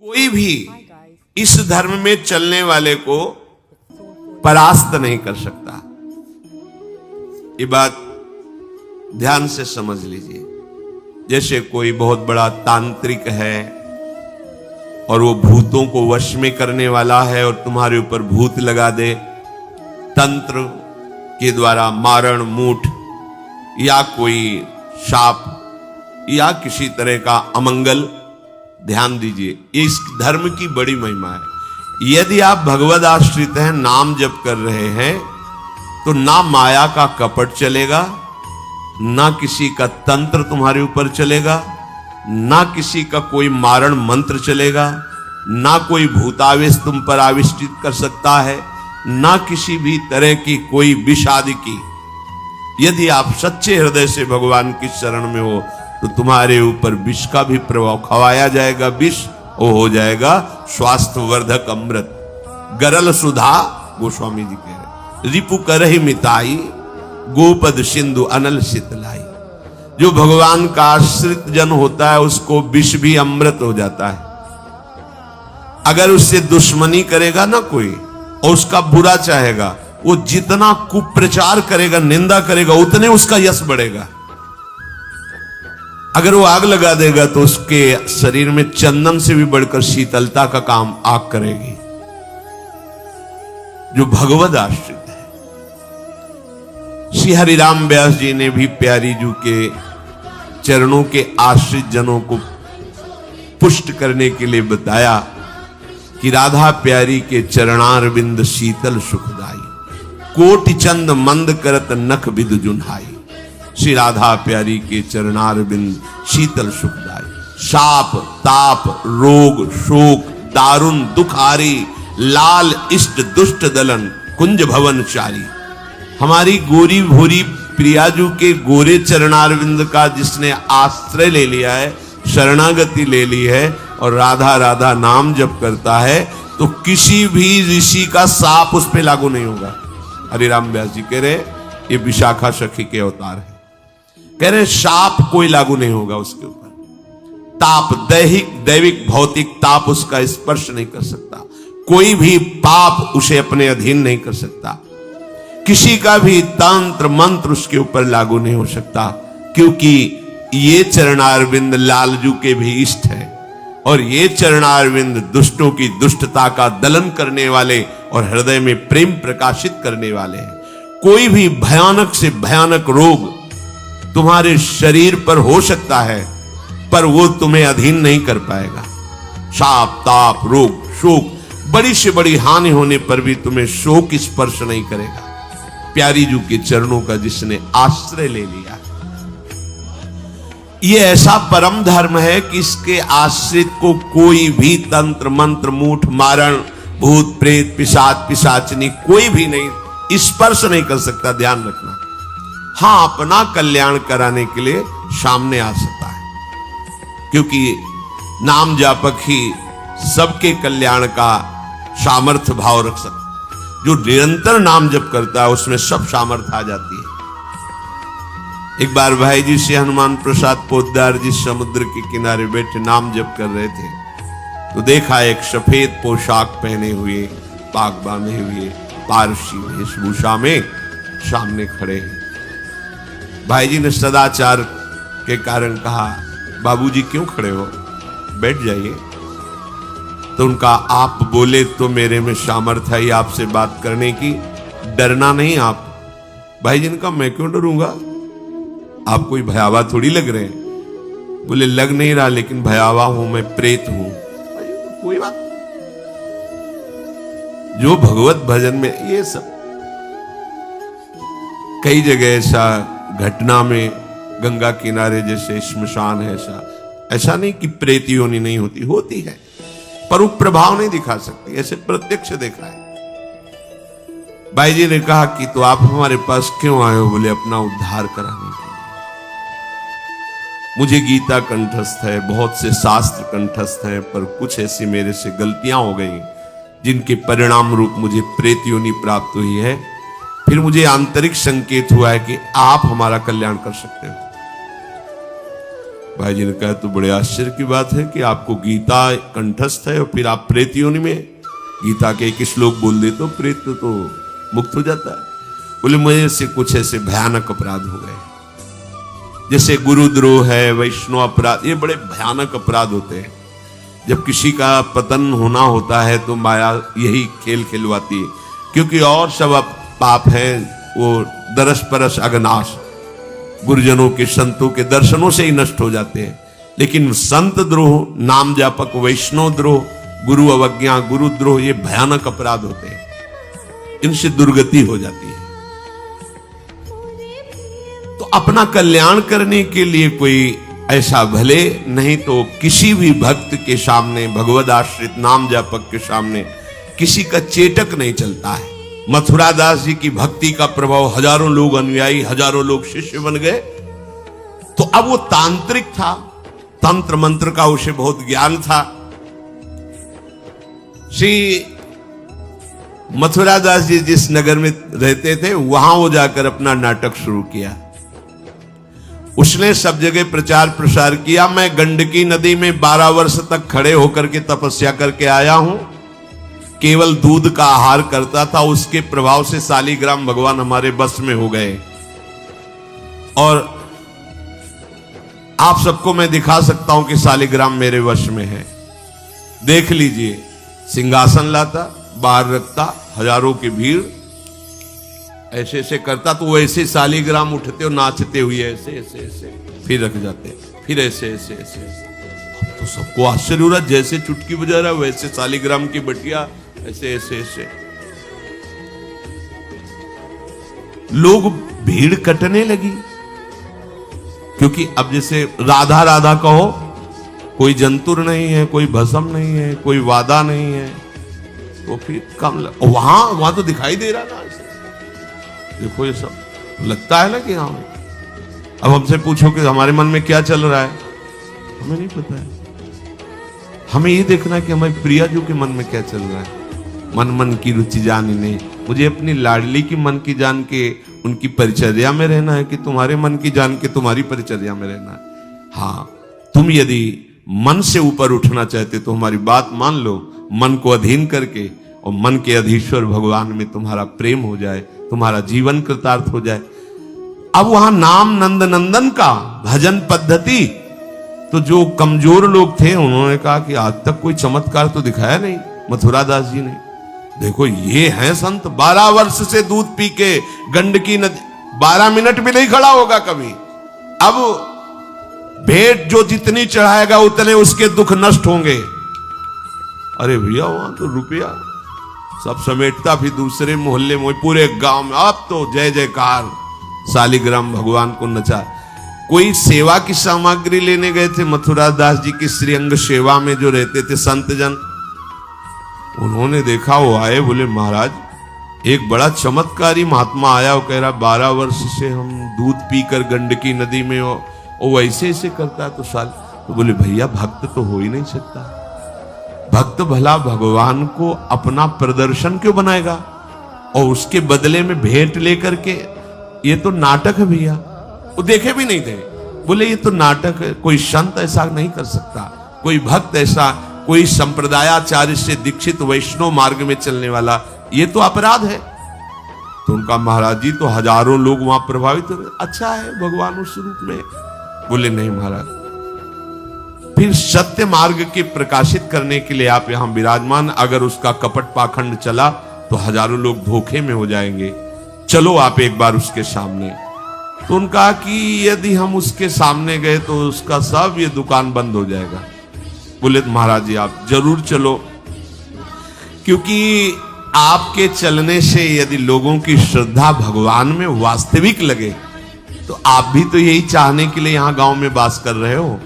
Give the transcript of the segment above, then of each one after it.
कोई भी इस धर्म में चलने वाले को परास्त नहीं कर सकता। ये बात ध्यान से समझ लीजिए। जैसे कोई बहुत बड़ा तांत्रिक है और वो भूतों को वश में करने वाला है और तुम्हारे ऊपर भूत लगा दे, तंत्र के द्वारा मारण मूठ या कोई शाप या किसी तरह का अमंगल, ध्यान दीजिए, ये इस धर्म की बड़ी महिमा है। यदि आप भगवद आश्रित हैं, नाम जप कर रहे हैं, तो ना माया का कपट चलेगा, ना किसी का तंत्र तुम्हारे ऊपर चलेगा, ना किसी का कोई मारण मंत्र चलेगा, ना कोई भूतावेश तुम पर आविष्टित कर सकता है, ना किसी भी तरह की कोई विष आदि की। यदि आप सच्चे हृदय से भगवान की शरण में हो तो तुम्हारे ऊपर विष का भी प्रभाव खवाया जाएगा। विष वो हो जाएगा स्वास्थ्य वर्धक अमृत। गरल सुधा, गोस्वामी जी कह रहे, रिपु करहि मिताई, गोपद सिंधु अनल शीतलाई। जो भगवान का आश्रित जन होता है उसको विष भी अमृत हो जाता है। अगर उससे दुश्मनी करेगा ना कोई और उसका बुरा चाहेगा, वो जितना कुप्रचार करेगा, निंदा करेगा, उतने उसका यश बढ़ेगा। अगर वो आग लगा देगा तो उसके शरीर में चंदन से भी बढ़कर शीतलता का काम आग करेगी। जो भगवद आश्रित है, श्री हरिराम व्यास जी ने भी प्यारी जू के चरणों के आश्रित जनों को पुष्ट करने के लिए बताया कि राधा प्यारी के चरणारविंद शीतल सुखदाई, कोटि चंद मंद करत नख विदु जुन्हाई। श्री राधा प्यारी के चरणारविंद शीतल सुखदाई। शाप ताप रोग शोक दारुण दुखारी, लाल इष्ट दुष्ट दलन कुंज भवन चारी। हमारी गोरी भोरी प्रियाजू के गोरे चरणारविंद का जिसने आश्रय ले लिया है, शरणागति ले ली है और राधा राधा नाम जप करता है, तो किसी भी ऋषि का साप उस पर लागू नहीं होगा। हरिराम व्यास जी कह रहे ये विशाखा सखी के अवतार है। कह रहे शाप कोई लागू नहीं होगा उसके ऊपर। ताप दैहिक दैविक भौतिक ताप उसका स्पर्श नहीं कर सकता। कोई भी पाप उसे अपने अधीन नहीं कर सकता। किसी का भी तंत्र मंत्र उसके ऊपर लागू नहीं हो सकता, क्योंकि ये चरणारविंद लालजू के भी इष्ट है और ये चरणारविंद दुष्टों की दुष्टता का दलन करने वाले और हृदय में प्रेम प्रकाशित करने वाले हैं। कोई भी भयानक से भयानक रोग तुम्हारे शरीर पर हो सकता है, पर वो तुम्हें अधीन नहीं कर पाएगा। शाप ताप रोग शोक, बड़ी से बड़ी हानि होने पर भी तुम्हें शोक स्पर्श नहीं करेगा। प्यारी जू के चरणों का जिसने आश्रय ले लिया, ये ऐसा परम धर्म है कि इसके आश्रित को कोई भी तंत्र मंत्र मूठ मारण भूत प्रेत पिशाच पिशाचनी कोई भी नहीं स्पर्श नहीं कर सकता। ध्यान रखना। हाँ, अपना कल्याण कराने के लिए सामने आ सकता है, क्योंकि नाम जापक ही सबके कल्याण का सामर्थ्य भाव रख सकता। जो निरंतर नाम जप करता है उसमें सब सामर्थ्य आ जाती है। एक बार भाई जी से हनुमान प्रसाद पोद्दार जी समुद्र के किनारे बैठे नाम जप कर रहे थे, तो देखा एक सफेद पोशाक पहने हुए पाग बांधे हुए पारसी वेशभूषा में सामने खड़े हैं। भाई जी ने सदाचार के कारण कहा, बाबूजी क्यों खड़े हो, बैठ जाइए। तो उनका आप बोले तो मेरे में सामर्थ्य है आपसे बात करने की, डरना नहीं आप। भाई जी ने कहा, मैं क्यों डरूंगा, आप कोई भयावह थोड़ी लग रहे हैं। बोले लग नहीं रहा, लेकिन भयावह हूं, मैं प्रेत हूं। कोई बात, जो भगवत भजन में ये सब कई जगह ऐसा घटना में, गंगा किनारे जैसे श्मशान है, ऐसा नहीं कि प्रेत योनि नहीं होती, होती है, पर वो प्रभाव नहीं दिखा सकती। ऐसे प्रत्यक्ष देखा है। भाई जी ने कहा कि तो आप हमारे पास क्यों आए हो? बोले अपना उद्धार कराने के लिए। मुझे गीता कंठस्थ है, बहुत से शास्त्र कंठस्थ हैं, पर कुछ ऐसी मेरे से गलतियां हो गई जिनके परिणाम रूप मुझे प्रेत योनि प्राप्त हुई है। फिर मुझे आंतरिक संकेत हुआ है कि आप हमारा कल्याण कर सकते हो। भाई जी ने कहा तो बड़े आश्चर्य की बात है कि आपको गीता कंठस्थ है और फिर आप प्रेत योनि में गीता के एक श्लोक बोल दे तो प्रेत तो मुक्त हो जाता है। बोले मुझे से कुछ ऐसे भयानक अपराध हो गए, जैसे गुरुद्रोह है, वैष्णव अपराध, ये बड़े भयानक अपराध होते हैं। जब किसी का पतन होना होता है तो माया यही खेल खिलवाती है, क्योंकि और सब पाप है वो दरस परस अगनाश, गुरुजनों के संतों के दर्शनों से ही नष्ट हो जाते हैं। लेकिन संत द्रोह, नाम जापक, वैष्णव द्रोह, गुरु अवज्ञा, गुरुद्रोह, ये भयानक अपराध होते हैं, इनसे दुर्गति हो जाती है। तो अपना कल्याण करने के लिए कोई ऐसा भले नहीं तो किसी भी भक्त के सामने, भगवद आश्रित नाम जापक के सामने किसी का चेटक नहीं चलता है। मथुरा दास जी की भक्ति का प्रभाव, हजारों लोग अनुयायी, हजारों लोग शिष्य बन गए। तो अब वो तांत्रिक था, तंत्र मंत्र का उसे बहुत ज्ञान था। श्री मथुरा दास जी जिस नगर में रहते थे वहां वो जाकर अपना नाटक शुरू किया। उसने सब जगह प्रचार प्रसार किया। मैं गंडकी नदी में 12 वर्ष तक खड़े होकर के तपस्या करके आया हूं, केवल दूध का आहार करता था, उसके प्रभाव से शालिग्राम भगवान हमारे बस में हो गए। और आप सबको मैं दिखा सकता हूं कि शालिग्राम मेरे वश में है, देख लीजिए। सिंहासन लाता, बाहर रखता, हजारों की भीड़, ऐसे ऐसे करता तो वो ऐसे शालिग्राम उठते और नाचते हुए ऐसे ऐसे ऐसे फिर रख जाते, फिर ऐसे ऐसे ऐसे, तो सबको आश्चर्य हो रहा, जैसे चुटकी बजा रहा वैसे शालिग्राम की बटिया ऐसे ऐसे ऐसे। लोग भीड़ कटने लगी, क्योंकि अब जैसे राधा राधा कहो, कोई जंतुर नहीं है, कोई भस्म नहीं है, कोई वादा नहीं है, तो फिर कम वहां तो दिखाई दे रहा ना। देखो ये सब लगता है ना कि हाँ। अब हमसे पूछो कि हमारे मन में क्या चल रहा है, हमें नहीं पता है। हमें ये देखना है कि हमारी प्रिया जी के मन में क्या चल रहा है। मन मन की रुचि जानी नहीं, मुझे अपनी लाडली की मन की जान के उनकी परिचर्या में रहना है कि तुम्हारे मन की जान के तुम्हारी परिचर्या में रहना है। हाँ, तुम यदि मन से ऊपर उठना चाहते तो हमारी बात मान लो, मन को अधीन करके, और मन के अधीश्वर भगवान में तुम्हारा प्रेम हो जाए, तुम्हारा जीवन कृतार्थ हो जाए। अब वहां नाम नंद नंदन का भजन पद्धति, तो जो कमजोर लोग थे उन्होंने कहा कि आज तक कोई चमत्कार तो दिखाया नहीं मथुरा दास जी ने। देखो ये हैं संत, 12 वर्ष से दूध पी के गंडकी नदी, 12 मिनट भी नहीं खड़ा होगा कभी। अब भेंट जो जितनी चढ़ाएगा उतने उसके दुख नष्ट होंगे। अरे भैया वहां तो रुपया सब समेटता, फिर दूसरे मोहल्ले में, पूरे गांव में अब तो जय जयकार, शालिग्राम भगवान को नचा। कोई सेवा की सामग्री लेने गए थे मथुरा दास जी की श्रीअंग सेवा में जो रहते थे संत जन, उन्होंने देखा, वो आए, बोले महाराज एक बड़ा चमत्कारी महात्मा आया, वो कह रहा 12 वर्ष से हम दूध पीकर गंडकी नदी में, वो वैसे ऐसे करता है तो साल। तो बोले भैया भक्त तो हो ही नहीं सकता, भक्त भला भगवान को अपना प्रदर्शन क्यों बनाएगा, और उसके बदले में भेंट लेकर के, ये तो नाटक है भैया। वो देखे भी नहीं थे, बोले ये तो नाटक है, कोई संत ऐसा नहीं कर सकता, कोई भक्त ऐसा, कोई संप्रदायाचार्य से दीक्षित वैष्णव मार्ग में चलने वाला, ये तो अपराध है। तो उनका महाराज जी तो हजारों लोग वहां प्रभावित हुए, अच्छा है भगवान उस रूप में। बोले नहीं महाराज, फिर सत्य मार्ग के प्रकाशित करने के लिए आप यहां विराजमान, अगर उसका कपट पाखंड चला तो हजारों लोग धोखे में हो जाएंगे, चलो आप एक बार उसके सामने। तो उनका कि यदि हम उसके सामने गए तो उसका सब ये दुकान बंद हो जाएगा। बोले महाराज जी आप जरूर चलो, क्योंकि आपके चलने से यदि लोगों की श्रद्धा भगवान में वास्तविक लगे तो आप भी तो यही चाहने के लिए यहां गांव में वास कर रहे हो।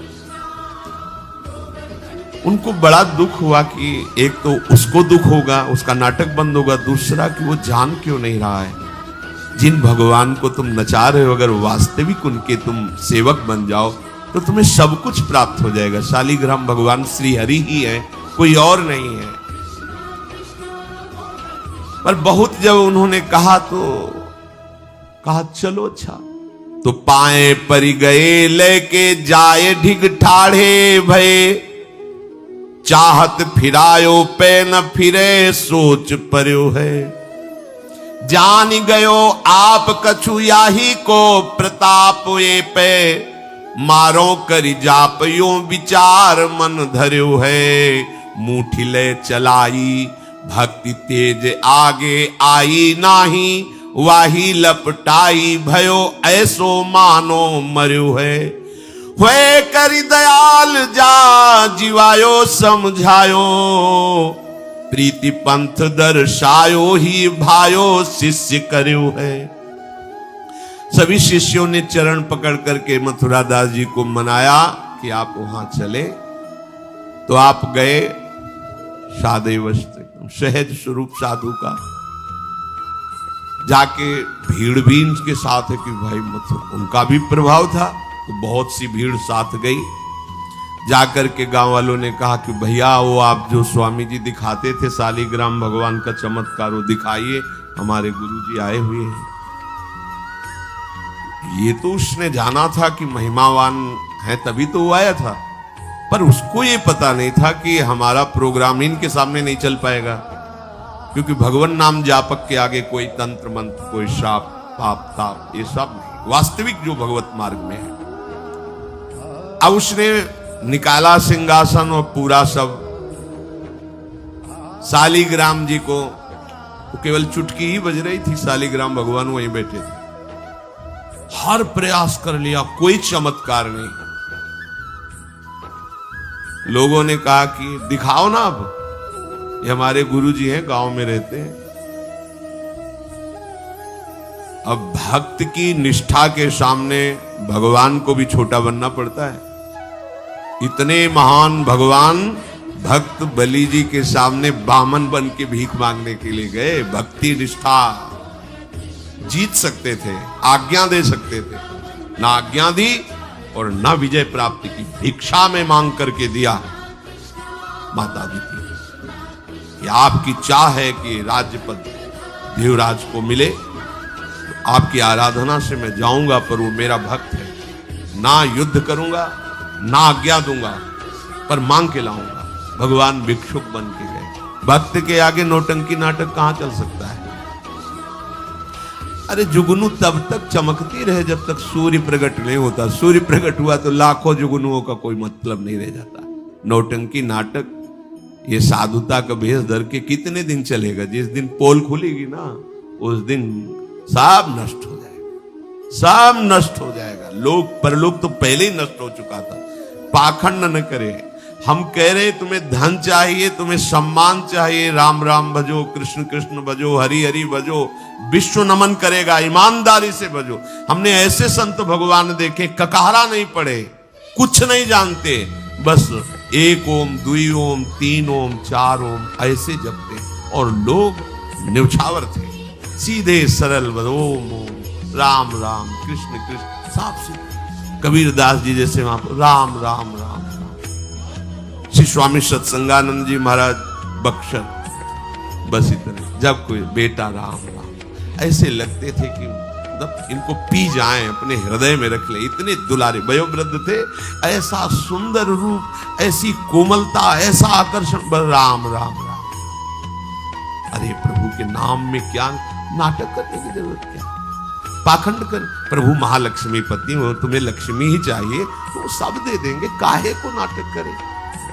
उनको बड़ा दुख हुआ कि एक तो उसको दुख होगा, उसका नाटक बंद होगा, दूसरा कि वो जान क्यों नहीं रहा है जिन भगवान को तुम नचा रहे हो, अगर वास्तविक उनके तुम सेवक बन जाओ तो तुम्हें सब कुछ प्राप्त हो जाएगा। शालिग्राम भगवान श्री हरि ही है, कोई और नहीं है। पर बहुत जब उन्होंने कहा तो कहा चलो अच्छा, तो पाए परि गए लेके जाए ढिग ठाढ़े भये, चाहत फिरायो पे न फिरे सोच पर्यो है। जान गयो आप कछु याही को प्रताप ये पे, मारो करि जाप यो विचार मन धर्यो है। मुठी ले चलाई भक्ति तेज आगे आई नाही, वाही लपटाई भयो ऐसो मानो मर्यो है। हुए करि दयाल जा जीवायो समझायो, प्रीति पंथ दर्शायो ही भायो शिष्य कर्यो है। सभी शिष्यों ने चरण पकड़ करके मथुरा दास जी को मनाया कि आप वहां चले। तो आप गए सादे वस्त्र, सहज स्वरूप साधु का। जाके भीड़ भी इनके साथ है कि भाई मथुरा, उनका भी प्रभाव था तो बहुत सी भीड़ साथ गई। जाकर के गांव वालों ने कहा कि भैया वो आप जो स्वामी जी दिखाते थे शालिग्राम भगवान का चमत्कार, वो दिखाइए, हमारे गुरुजी आए हुए हैं। ये तो उसने जाना था कि महिमावान है तभी तो वो आया था, पर उसको ये पता नहीं था कि हमारा प्रोग्राम इनके सामने नहीं चल पाएगा, क्योंकि भगवान नाम जापक के आगे कोई तंत्र मंत्र, कोई शाप पाप ताप ये सब नहीं, वास्तविक जो भगवत मार्ग में है। अब उसने निकाला सिंहासन और पूरा सब शालिग्राम जी को, तो केवल चुटकी ही बज रही थी, शालिग्राम भगवान वहीं बैठे थे। हर प्रयास कर लिया, कोई चमत्कार नहीं। लोगों ने कहा कि दिखाओ ना, अब ये हमारे गुरुजी हैं, गांव में रहते हैं। अब भक्त की निष्ठा के सामने भगवान को भी छोटा बनना पड़ता है। इतने महान भगवान भक्त बलि जी के सामने बामन बन के भीख मांगने के लिए गए। भक्ति निष्ठा जीत सकते थे, आज्ञा दे सकते थे, ना आज्ञा दी और ना विजय प्राप्ति की, भिक्षा में मांग करके दिया। माता दी थी कि आपकी चाह है कि राज्य पद देवराज को मिले, तो आपकी आराधना से मैं जाऊंगा, पर वो मेरा भक्त है, ना युद्ध करूंगा ना आज्ञा दूंगा, पर मांग के लाऊंगा। भगवान भिक्षुक बन के गए। भक्त के आगे नौटंकी नाटक कहां चल सकता है? अरे जुगनू तब तक चमकती रहे जब तक सूर्य प्रकट नहीं होता। सूर्य प्रकट हुआ तो लाखों जुगनुओं का कोई मतलब नहीं रह जाता। नौटंकी नाटक, ये साधुता का भेष धर के कितने दिन चलेगा? जिस दिन पोल खुलेगी ना, उस दिन सब नष्ट हो जाएगा, सब नष्ट हो जाएगा। लोग परलोक तो पहले ही नष्ट हो चुका था। पाखंड न करे। हम कह रहे तुम्हें धन चाहिए, तुम्हें सम्मान चाहिए, राम राम भजो, कृष्ण कृष्ण भजो, हरि हरि भजो, विश्व नमन करेगा, ईमानदारी से भजो। हमने ऐसे संत भगवान देखे, ककारा नहीं पढ़े, कुछ नहीं जानते, बस एक ओम, दुई ओम, तीन ओम, चार ओम ऐसे जपते, और लोग न्यौछावर थे, सीधे सरल ओम ओम, राम राम, कृष्ण कृष्ण, साफ सीधे। कबीर दास जी जैसे वहां पर राम राम राम राम। श्री स्वामी सत्संगानंद जी महाराज बक्सर, बस इतने। जब कोई बेटा राम राम, ऐसे लगते थे कि मतलब इनको पी जाएं, अपने हृदय में रख ले। इतने दुलारे वयोवृद्ध थे, ऐसा सुंदर रूप, ऐसी कोमलता, ऐसा आकर्षण, राम राम राम। अरे प्रभु के नाम में क्या नाटक करने की जरूरत क्या? पाखंड कर। प्रभु महालक्ष्मी पति हो, तुम्हें लक्ष्मी ही चाहिए तो सब दे देंगे, काहे को नाटक करे,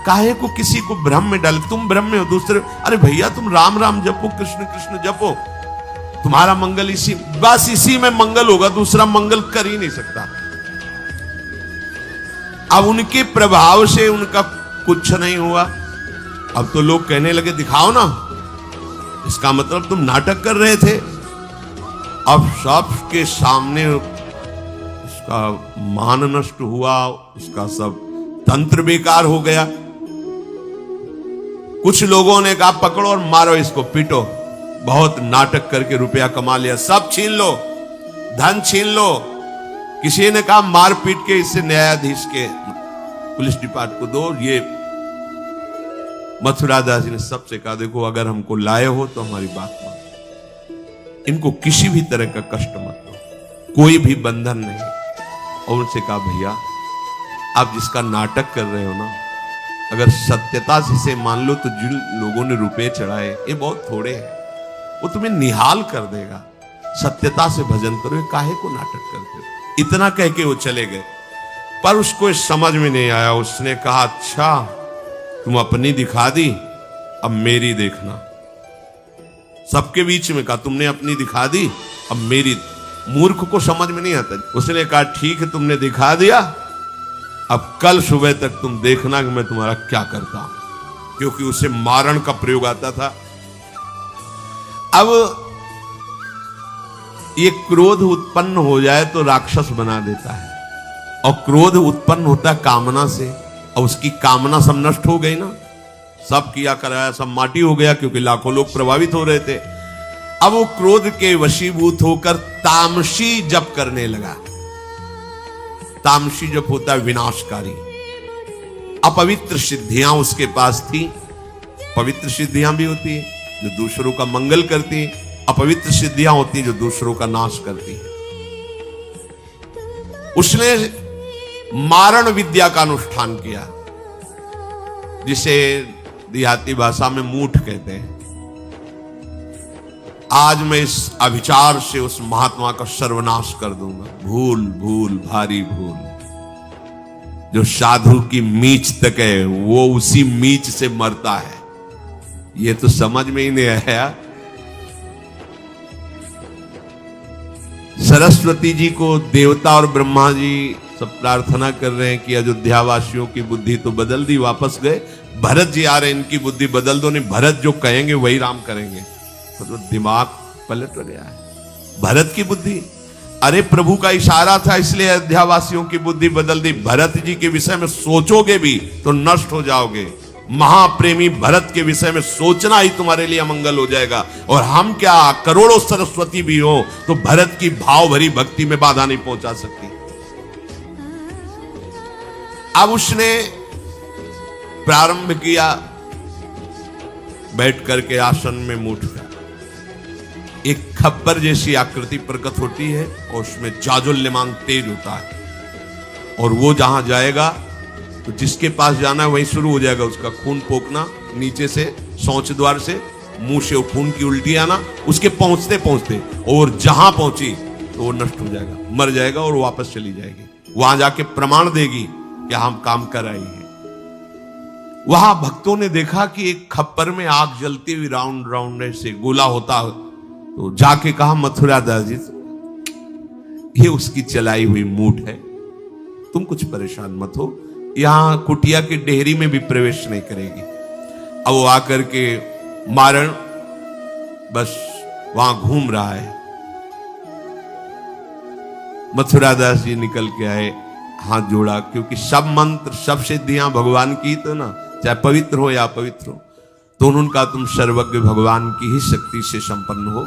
काहे को किसी को भ्रम में डाले। तुम भ्रम में हो, दूसरे, अरे भैया तुम राम राम जपो, कृष्ण कृष्ण जपो, तुम्हारा मंगल इसी, बस इसी में मंगल होगा, दूसरा मंगल कर ही नहीं सकता। अब उनके प्रभाव से उनका कुछ नहीं हुआ। अब तो लोग कहने लगे दिखाओ ना, इसका मतलब तुम नाटक कर रहे थे। अब सबके सामने उसका मान नष्ट हुआ, उसका सब तंत्र बेकार हो गया। कुछ लोगों ने कहा पकड़ो और मारो इसको, पीटो, बहुत नाटक करके रुपया कमा लिया, सब छीन लो, धन छीन लो। किसी ने कहा मार पीट के इससे न्यायाधीश के पुलिस डिपार्टमेंट को दो। ये मथुरा दास जी ने सबसे कहा देखो अगर हमको लाए हो तो हमारी बात मानो, इनको किसी भी तरह का कष्ट मत दो, कोई भी बंधन नहीं। और उनसे कहा, भैया आप जिसका नाटक कर रहे हो ना, अगर सत्यता से इसे मान लो तो जिन लोगों ने रुपए चढ़ाए ये बहुत थोड़े हैं, वो तुम्हें निहाल कर देगा। सत्यता से भजन करो, ये काहे को नाटक करते हो। इतना कह के वो चले गए, पर उसको समझ में नहीं आया। उसने कहा, अच्छा तुम अपनी दिखा दी, अब मेरी देखना। सबके बीच में कहा, तुमने अपनी दिखा दी, अब मेरी। मूर्ख को समझ में नहीं आता। उसने कहा, ठीक है तुमने दिखा दिया, अब कल सुबह तक तुम देखना कि मैं तुम्हारा क्या करता हूं। क्योंकि उसे मारण का प्रयोग आता था। अब ये क्रोध उत्पन्न हो जाए तो राक्षस बना देता है, और क्रोध उत्पन्न होता है कामना से, और उसकी कामना सब नष्ट हो गई ना, सब किया कराया सब माटी हो गया, क्योंकि लाखों लोग प्रभावित हो रहे थे। अब वो क्रोध के वशीभूत होकर तामसी जप करने लगा। तामसी जप होता है विनाशकारी। अपवित्र सिद्धियां उसके पास थी। पवित्र सिद्धियां भी होती है जो दूसरों का मंगल करती है, अपवित्र सिद्धियां होती है जो दूसरों का नाश करती है। उसने मारण विद्या का अनुष्ठान किया, जिसे देहाती भाषा में मूठ कहते हैं। आज मैं इस अभिचार से उस महात्मा का सर्वनाश कर दूंगा। भूल भूल भारी भूल। जो साधु की मीच तक है वो उसी मीच से मरता है, ये तो समझ में ही नहीं आया। सरस्वती जी को देवता और ब्रह्मा जी सब प्रार्थना कर रहे हैं कि अयोध्या वासियों की बुद्धि तो बदल दी, वापस गए। भरत जी आ रहे हैं, इनकी बुद्धि बदल दो, नहीं भरत जो कहेंगे वही राम करेंगे। तो दिमाग पलट गया है। भरत की बुद्धि, अरे प्रभु का इशारा था इसलिए अयोध्या वासियों की बुद्धि बदल दी। भरत जी के विषय में सोचोगे भी तो नष्ट हो जाओगे। महाप्रेमी भरत के विषय में सोचना ही तुम्हारे लिए अमंगल हो जाएगा। और हम क्या, करोड़ों सरस्वती भी हो तो भरत की भाव भरी भक्ति में बाधा नहीं पहुंचा सकती। अब उसने प्रारंभ किया, बैठ करके आसन में मूठ कर एक खब्बर जैसी आकृति प्रकट होती है, और उसमें जाजुल्यमान तेज होता है। और वो जहां जाएगा तो जिसके पास जाना है वहीं शुरू हो जाएगा उसका खून पोकना, नीचे से शौच द्वार से मुंह से वो खून की उल्टी आना, उसके पहुंचते पहुंचते, और जहां पहुंची तो वो नष्ट हो जाएगा, मर जाएगा और वापस चली जाएगी। वहां जाके प्रमाण देगी कि हम काम कर रहे हैं। वहां भक्तों ने देखा कि एक खप्पर में आग जलती हुई राउंड राउंड से गोला होता, तो जाके कहा, मथुरा दास जी ये उसकी चलाई हुई मूठ है, तुम कुछ परेशान मत हो, यहां कुटिया की डेहरी में भी प्रवेश नहीं करेगी। अब वो आकर के मारण बस वहां घूम रहा है। मथुरा दास जी निकल के आए, हाथ जोड़ा, क्योंकि सब मंत्र सब सिद्धियां भगवान की, तो ना चाहे पवित्र हो या अपवित्र हो, तो उन्होंने कहा, तुम सर्वज्ञ भगवान की ही शक्ति से संपन्न हो,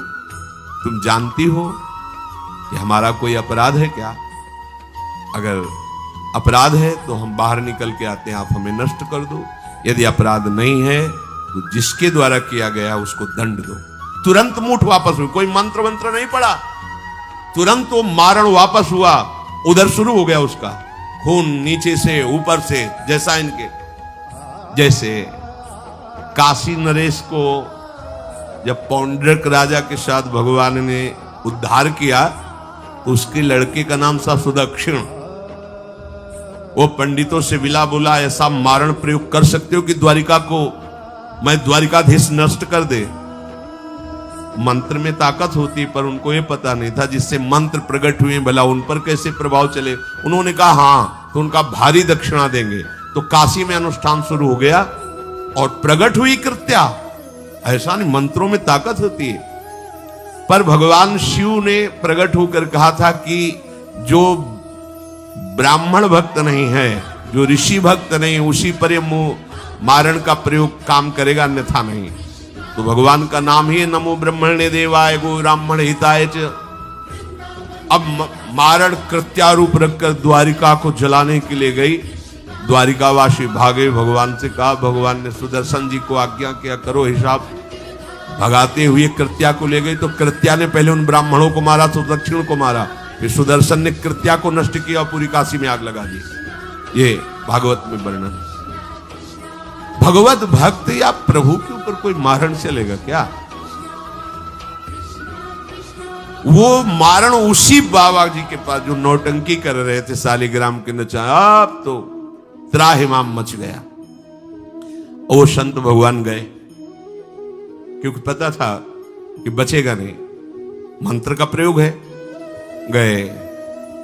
तुम जानती हो कि हमारा कोई अपराध है क्या? अगर अपराध है तो हम बाहर निकल के आते हैं, आप हमें नष्ट कर दो। यदि अपराध नहीं है तो जिसके द्वारा किया गया उसको दंड दो। तुरंत मूठ वापस हुई, कोई मंत्र मंत्र नहीं पड़ा, तुरंत वो मारण वापस हुआ। उधर शुरू हो गया उसका खून, नीचे से ऊपर से, जैसा इनके जैसे काशी नरेश को जब पौंड्रक राजा के साथ भगवान ने उद्धार किया तो उसके लड़के का नाम था सुदक्षिण। वो पंडितों से विला बोला, ऐसा मारण प्रयोग कर सकते हो कि द्वारिका को मैं द्वारिकाधीश नष्ट कर दे। मंत्र में ताकत होती, पर उनको ये पता नहीं था जिससे मंत्र प्रकट हुए भला उन पर कैसे प्रभाव चले। उन्होंने कहा हाँ, तो उनका भारी दक्षिणा देंगे। तो काशी में अनुष्ठान शुरू हो गया और प्रकट हुई कृत्या। ऐसा नहीं, मंत्रों में ताकत होती है। पर भगवान शिव ने प्रकट होकर कहा था कि जो ब्राह्मण भक्त नहीं है, जो ऋषि भक्त नहीं, उसी पर ये मारण का प्रयोग काम करेगा, अन्यथा नहीं। तो भगवान का नाम ही नमो ब्रह्मणे देवाय गो ब्राह्मण हिताय च। अब मारण कृत्यारूप रखकर द्वारिका को जलाने के लिए गई। द्वारिकावासी भागे, भगवान से कहा, भगवान ने सुदर्शन जी को आज्ञा किया, करो हिसाब। भगाते हुए कृत्या को ले गई, तो कृत्या ने पहले उन ब्राह्मणों को मारा, तो दक्षिण को मारा। फिर सुदर्शन ने कृत्या को नष्ट किया और पूरी काशी में आग लगा दी। ये भागवत में वर्णन। भगवत भक्त या प्रभु के ऊपर कोई मारण चलेगा क्या? वो मारण उसी बाबा जी के पास जो नौटंकी कर रहे थे शालिग्राम के नचा, अब तो त्राहिमाम मच गया। वो संत भगवान गए, क्योंकि पता था कि बचेगा नहीं, मंत्र का प्रयोग है। गए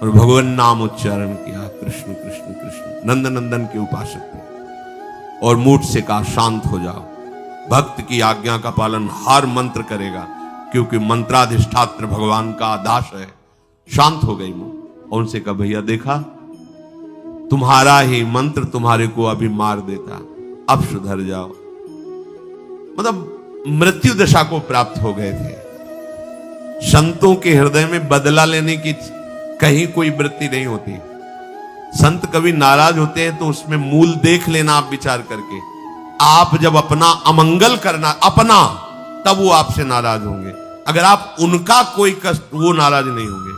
और भगवान नाम उच्चारण किया, कृष्ण कृष्ण कृष्ण, नंद नंदन के उपासक थे, और मूठ से कहा शांत हो जाओ। भक्त की आज्ञा का पालन हर मंत्र करेगा, क्योंकि मंत्राधिष्ठात्र भगवान का दास है। शांत हो गई मुंह। और उनसे कहा भैया देखा, तुम्हारा ही मंत्र तुम्हारे को अभी मार देता, अब सुधर जाओ। मतलब मृत्यु दशा को प्राप्त हो गए थे। संतों के हृदय में बदला लेने की कहीं कोई वृत्ति नहीं होती। संत कभी नाराज होते हैं तो उसमें मूल देख लेना आप विचार करके। आप जब अपना अमंगल करना अपना, तब वो आपसे नाराज होंगे। अगर आप उनका कोई कष्ट, वो नाराज नहीं होंगे,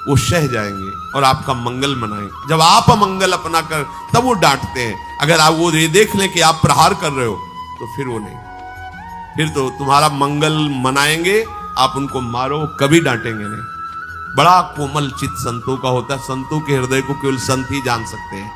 वो सह जाएंगे और आपका मंगल मनाएंगे। जब आप अमंगल अपना कर, तब वो डांटते हैं। अगर आप वो ये देख लें कि आप प्रहार कर रहे हो, तो फिर वो नहीं, फिर तो तुम्हारा मंगल मनाएंगे, आप उनको मारो, कभी डांटेंगे नहीं। बड़ा कोमल चित्त संतों का होता है। संतों के हृदय को केवल संत ही जान सकते हैं।